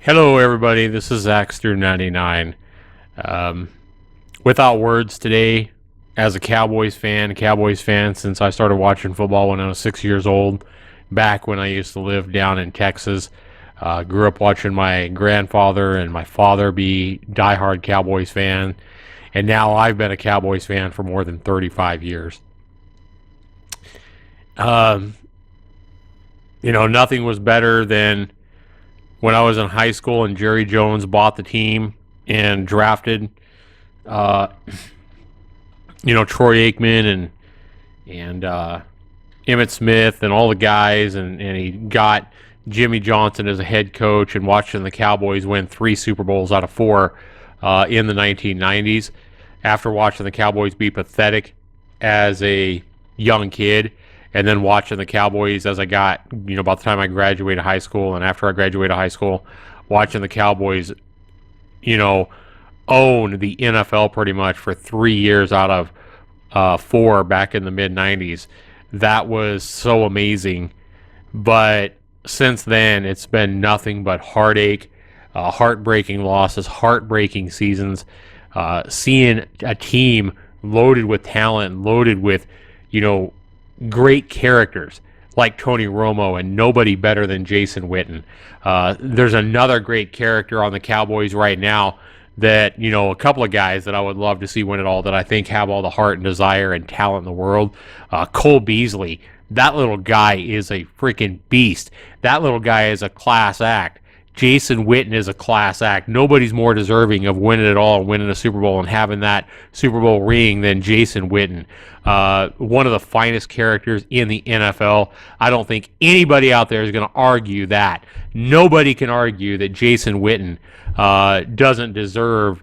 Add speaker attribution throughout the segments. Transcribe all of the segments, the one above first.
Speaker 1: Hello, everybody. This is Zaxter99. Um, Without words today, as a Cowboys fan since I started watching football when I was 6 years old, back when I used to live down in Texas. Grew up watching my grandfather and my father be diehard Cowboys fan, and now I've been a Cowboys fan for more than 35 years. Um, Nothing was better than when I was in high school and Jerry Jones bought the team and drafted, uh, Troy Aikman and Emmitt Smith and all the guys, and he got Jimmy Johnson as a head coach, and watching the Cowboys win 3 Super Bowls out of 4 in the 1990s. After watching the Cowboys be pathetic as a young kid, and then watching the Cowboys as I got, about the time I graduated high school, and after I graduated high school, watching the Cowboys, own the NFL pretty much for 3 years out of 4 back in the mid 90s. That was so amazing. But since then, it's been nothing but heartache, heartbreaking losses, heartbreaking seasons. Seeing a team loaded with talent, loaded with, great characters like Tony Romo, and nobody better than Jason Witten. There's another great character on the Cowboys right now that, a couple of guys that I would love to see win it all, that I think have all the heart and desire and talent in the world. Cole Beasley, that little guy is a freaking beast. That little guy is a class act. Jason Witten is a class act. Nobody's more deserving of winning it all, winning a Super Bowl, and having that Super Bowl ring than Jason Witten. One of the finest characters in the NFL. I don't think anybody out there is going to argue that. Nobody can argue that Jason Witten doesn't deserve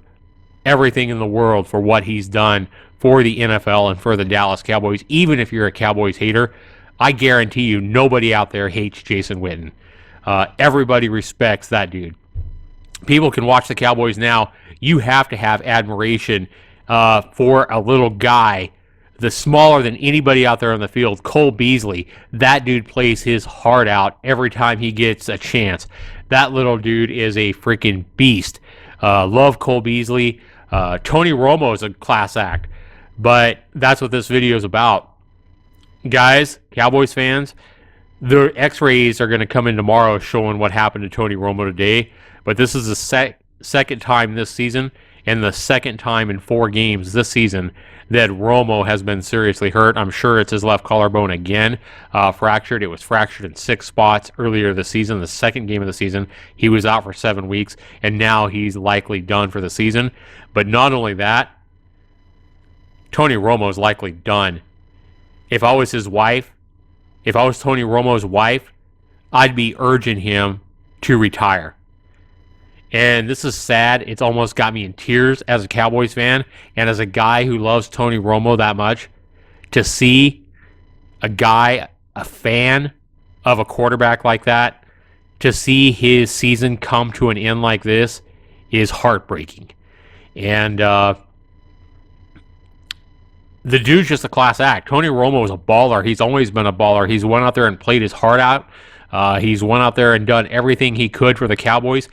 Speaker 1: everything in the world for what he's done for the NFL and for the Dallas Cowboys. Even if you're a Cowboys hater, I guarantee you nobody out there hates Jason Witten. Everybody respects that dude. People can watch the Cowboys now. You have to have admiration for a little guy, the smaller than anybody out there on the field, Cole Beasley. That dude plays his heart out every time he gets a chance. That little dude is a freaking beast. Love Cole Beasley. Tony Romo is a class act. But that's what this video is about. Guys, Cowboys fans, the x-rays are going to come in tomorrow showing what happened to Tony Romo today. But this is the second time this season, and the second time in 4 games this season, that Romo has been seriously hurt. I'm sure it's his left collarbone again, fractured. It was fractured in 6 spots earlier this season, the second game of the season. He was out for 7 weeks, and now he's likely done for the season. But not only that, Tony Romo is likely done. If I was his wife, if I was Tony Romo's wife, I'd be urging him to retire. And this is sad. It's almost got me in tears as a Cowboys fan and as a guy who loves Tony Romo that much. To see a guy, a fan of a quarterback like that, to see his season come to an end like this is heartbreaking. And the dude's just a class act. Tony Romo is a baller. He's always been a baller. He's went out there and played his heart out. He's went out there and done everything he could for the Cowboys.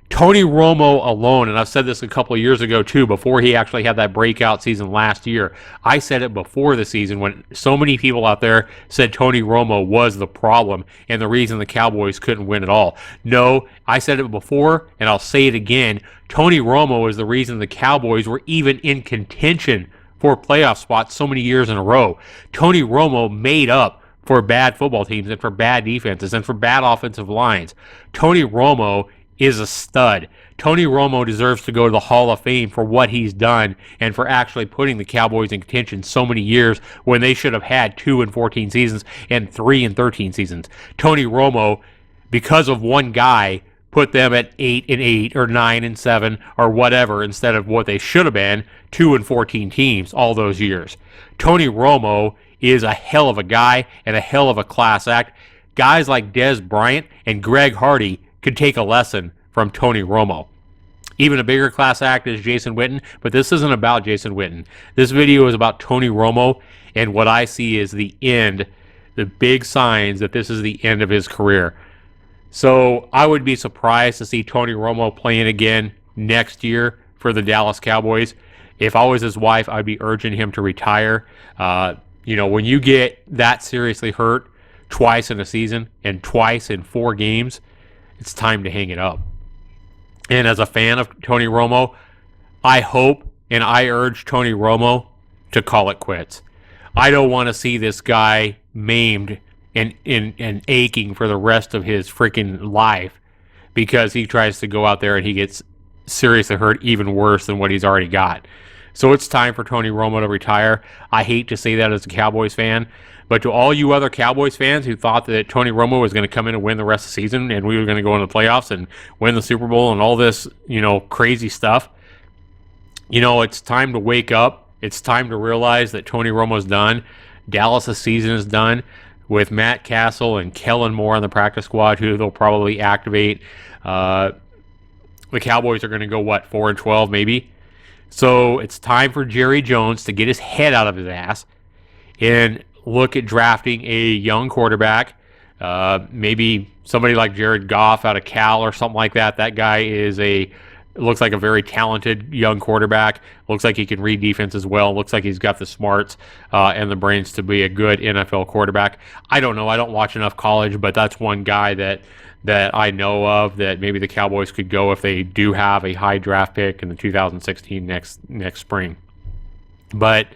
Speaker 1: Tony Romo alone, and I've said this a couple of years ago too, before he actually had that breakout season last year. I said it before the season when so many people out there said Tony Romo was the problem and the reason the Cowboys couldn't win at all. No, I said it before, and I'll say it again. Tony Romo is the reason the Cowboys were even in contention for playoff spots so many years in a row. Tony Romo made up for bad football teams and for bad defenses and for bad offensive lines. Tony Romo is a stud. Tony Romo deserves to go to the Hall of Fame for what he's done and for actually putting the Cowboys in contention so many years when they should have had 2 and 14 seasons and 3 and 13 seasons. Tony Romo, because of one guy, put them at 8 and 8 or 9 and 7 or whatever instead of what they should have been, 2 and 14 teams all those years. Tony Romo is a hell of a guy and a hell of a class act. Guys like Des Bryant and Greg Hardy could take a lesson from Tony Romo. Even a bigger class act is Jason Witten, but this isn't about Jason Witten. This video is about Tony Romo, and what I see is the end, the big signs that this is the end of his career. So I would be surprised to see Tony Romo playing again next year for the Dallas Cowboys. If I was his wife, I'd be urging him to retire. When you get that seriously hurt twice in a season and twice in 4 games, it's time to hang it up. And as a fan of Tony Romo, I hope and I urge Tony Romo to call it quits. I don't want to see this guy maimed and aching for the rest of his freaking life because he tries to go out there and he gets seriously hurt even worse than what he's already got. So it's time for Tony Romo to retire. I hate to say that as a Cowboys fan, but to all you other Cowboys fans who thought that Tony Romo was going to come in and win the rest of the season and we were going to go into the playoffs and win the Super Bowl and all this, crazy stuff, it's time to wake up. It's time to realize that Tony Romo's done. Dallas' season is done with Matt Castle and Kellen Moore on the practice squad, who they'll probably activate. The Cowboys are going to go, 4-12 maybe? So it's time for Jerry Jones to get his head out of his ass and look at drafting a young quarterback, maybe somebody like Jared Goff out of Cal or something like that. That guy looks like a very talented young quarterback. Looks like he can read defense as well. Looks like he's got the smarts and the brains to be a good NFL quarterback. I don't know. I don't watch enough college, but that's one guy that I know of that maybe the Cowboys could go if they do have a high draft pick in the 2016 next spring. But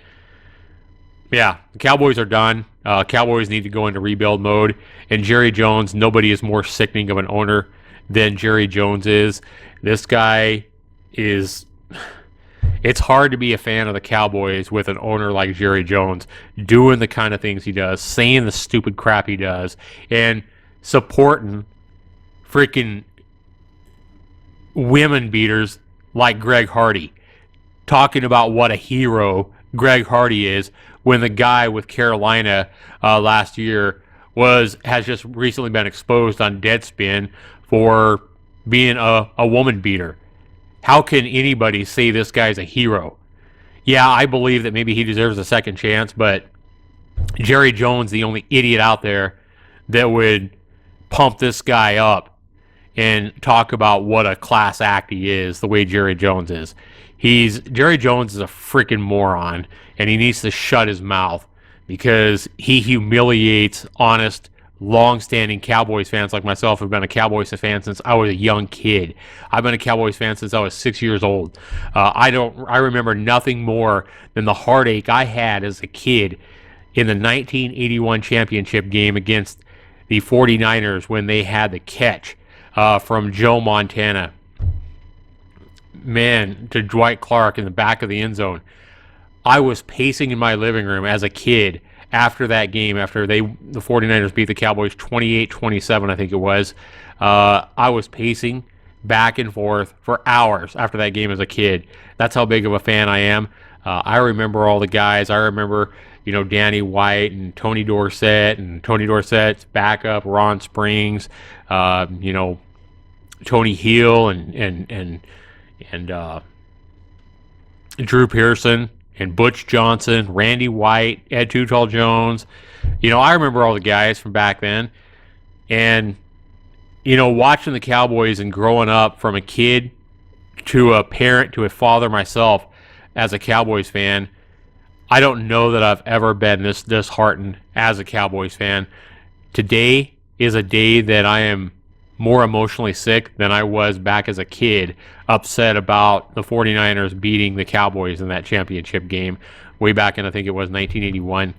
Speaker 1: yeah, the Cowboys are done. Cowboys need to go into rebuild mode. And Jerry Jones, nobody is more sickening of an owner than Jerry Jones is. This guy is... It's hard to be a fan of the Cowboys with an owner like Jerry Jones doing the kind of things he does, saying the stupid crap he does, and supporting freaking women beaters like Greg Hardy, talking about what a hero Greg Hardy is when the guy with Carolina last year has just recently been exposed on Deadspin for being a woman beater. How can anybody say this guy's a hero? Yeah, I believe that maybe he deserves a second chance, but Jerry Jones, the only idiot out there that would pump this guy up and talk about what a class act he is, the way Jerry Jones is. Jerry Jones is a freaking moron, and he needs to shut his mouth because he humiliates honest, long-standing Cowboys fans like myself who've been a Cowboys fan since I was a young kid. I've been a Cowboys fan since I was 6 years old. I remember nothing more than the heartache I had as a kid in the 1981 championship game against the 49ers when they had the catch from Joe Montana, to Dwight Clark in the back of the end zone. I was pacing in my living room as a kid after that game, after the 49ers beat the Cowboys 28-27, I think it was. I was pacing back and forth for hours after that game as a kid. That's how big of a fan I am. I remember all the guys. I remember, Danny White and Tony Dorsett and Tony Dorsett's backup, Ron Springs, Tony Heel and Drew Pearson and Butch Johnson, Randy White, Ed Too Tall Jones. I remember all the guys from back then. And, watching the Cowboys and growing up from a kid to a parent to a father myself as a Cowboys fan, I don't know that I've ever been this disheartened as a Cowboys fan. Today is a day that I am more emotionally sick than I was back as a kid, upset about the 49ers beating the Cowboys in that championship game way back in, I think it was 1981.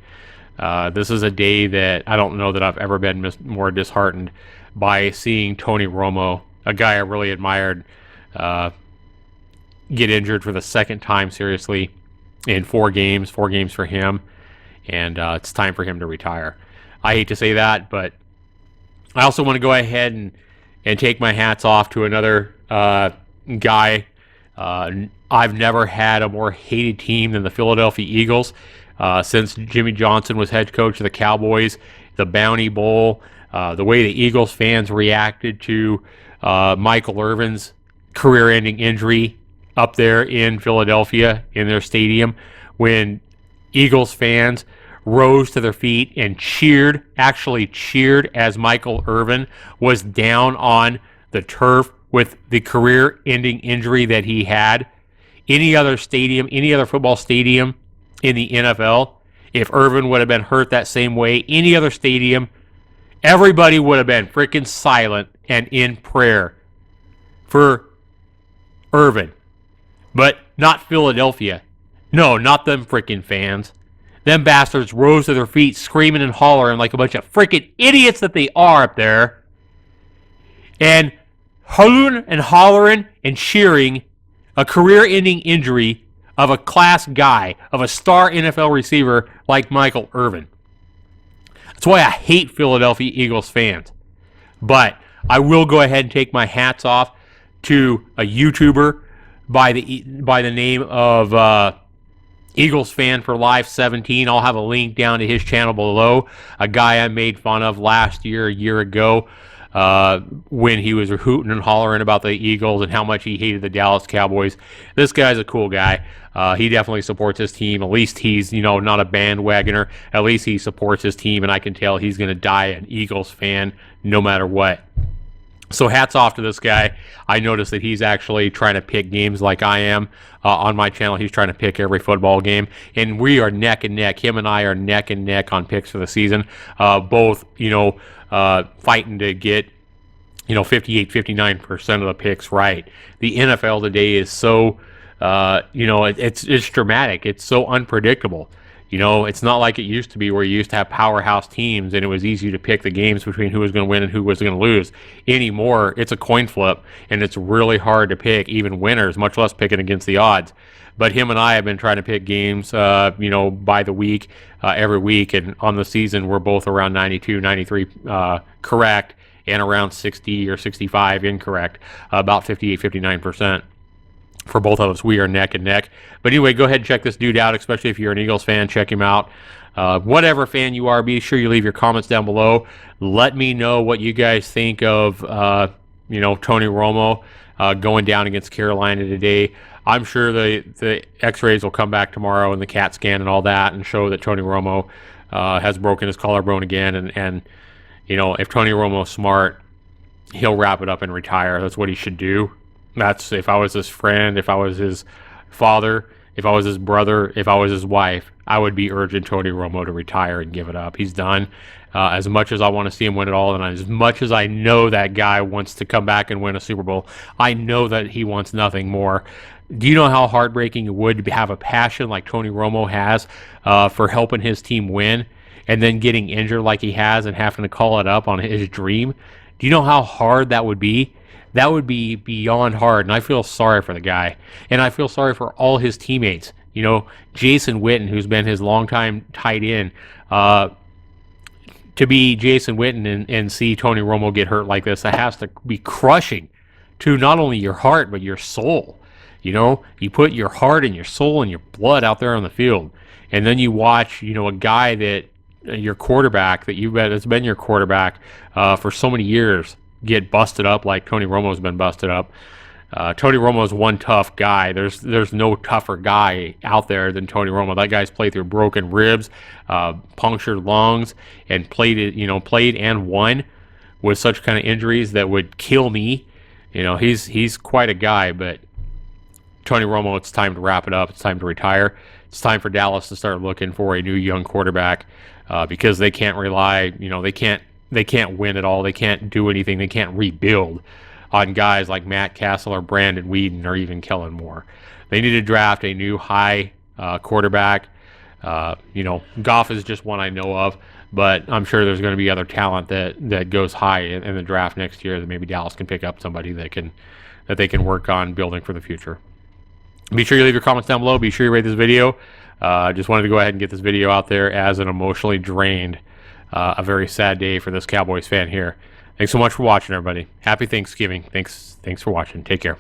Speaker 1: This is a day that I don't know that I've ever been more disheartened by seeing Tony Romo, a guy I really admired, get injured for the second time seriously in 4 games for him, and it's time for him to retire. I hate to say that, but I also want to go ahead and take my hats off to another guy. I've never had a more hated team than the Philadelphia Eagles since Jimmy Johnson was head coach of the Cowboys. The Bounty Bowl, the way the Eagles fans reacted to Michael Irvin's career-ending injury up there in Philadelphia in their stadium, when Eagles fans rose to their feet and cheered, actually cheered, as Michael Irvin was down on the turf with the career-ending injury that he had. Any other stadium, any other football stadium in the NFL, if Irvin would have been hurt that same way, any other stadium, everybody would have been freaking silent and in prayer for Irvin. But not Philadelphia. No, not them freaking fans. Them bastards rose to their feet screaming and hollering like a bunch of freaking idiots that they are up there. And hooting and hollering and cheering a career-ending injury of a class guy, of a star NFL receiver like Michael Irvin. That's why I hate Philadelphia Eagles fans. But I will go ahead and take my hats off to a YouTuber by the name of Eagles Fan for Life 17. I'll have a link down to his channel below. A guy I made fun of last year, a year ago, when he was hooting and hollering about the Eagles and how much he hated the Dallas Cowboys. This guy's a cool guy. He definitely supports his team. At least he's, not a bandwagoner. At least he supports his team, and I can tell he's going to die an Eagles fan no matter what. So hats off to this guy. I noticed that he's actually trying to pick games like I am. On my channel, he's trying to pick every football game. And we are neck and neck. Him and I are neck and neck on picks for the season. Both, fighting to get, 58, 59% of the picks right. The NFL today is so, it's dramatic. It's so unpredictable. It's not like it used to be where you used to have powerhouse teams and it was easy to pick the games between who was going to win and who was going to lose. Anymore, it's a coin flip, and it's really hard to pick even winners, much less picking against the odds. But him and I have been trying to pick games, by the week, every week, and on the season, we're both around 92, 93 correct, and around 60 or 65 incorrect, about 58, 59%. For both of us, we are neck and neck. But anyway, go ahead and check this dude out, especially if you're an Eagles fan. Check him out. Whatever fan you are, be sure you leave your comments down below. Let me know what you guys think of, Tony Romo going down against Carolina today. I'm sure the X-rays will come back tomorrow and the CAT scan and all that and show that Tony Romo has broken his collarbone again. And if Tony Romo's smart, he'll wrap it up and retire. That's what he should do. That's if I was his friend, if I was his father, if I was his brother, if I was his wife, I would be urging Tony Romo to retire and give it up. He's done. As much as I want to see him win it all, and as much as I know that guy wants to come back and win a Super Bowl, I know that he wants nothing more. Do you know how heartbreaking it would to have a passion like Tony Romo has for helping his team win and then getting injured like he has and having to call it up on his dream? Do you know how hard that would be? That would be beyond hard, and I feel sorry for the guy. And I feel sorry for all his teammates. Jason Witten, who's been his longtime tight end, to be Jason Witten and see Tony Romo get hurt like this, that has to be crushing to not only your heart, but your soul. You put your heart and your soul and your blood out there on the field, and then you watch, a guy that your quarterback that's been your quarterback for so many years get busted up like Tony Romo's been busted up. Tony Romo's one tough guy. There's no tougher guy out there than Tony Romo. That guy's played through broken ribs, punctured lungs, and played and won with such kind of injuries that would kill me. He's quite a guy, but Tony Romo, it's time to wrap it up. It's time to retire. It's time for Dallas to start looking for a new young quarterback because they can't rely, they can't win at all. They can't do anything. They can't rebuild on guys like Matt Castle or Brandon Weeden or even Kellen Moore. They need to draft a new high quarterback. Goff is just one I know of, but I'm sure there's going to be other talent that goes high in the draft next year that maybe Dallas can pick up somebody that they can work on building for the future. Be sure you leave your comments down below. Be sure you rate this video. Just wanted to go ahead and get this video out there as an emotionally drained, a very sad day for this Cowboys fan here. Thanks so much for watching, everybody. Happy Thanksgiving. Thanks for watching. Take care.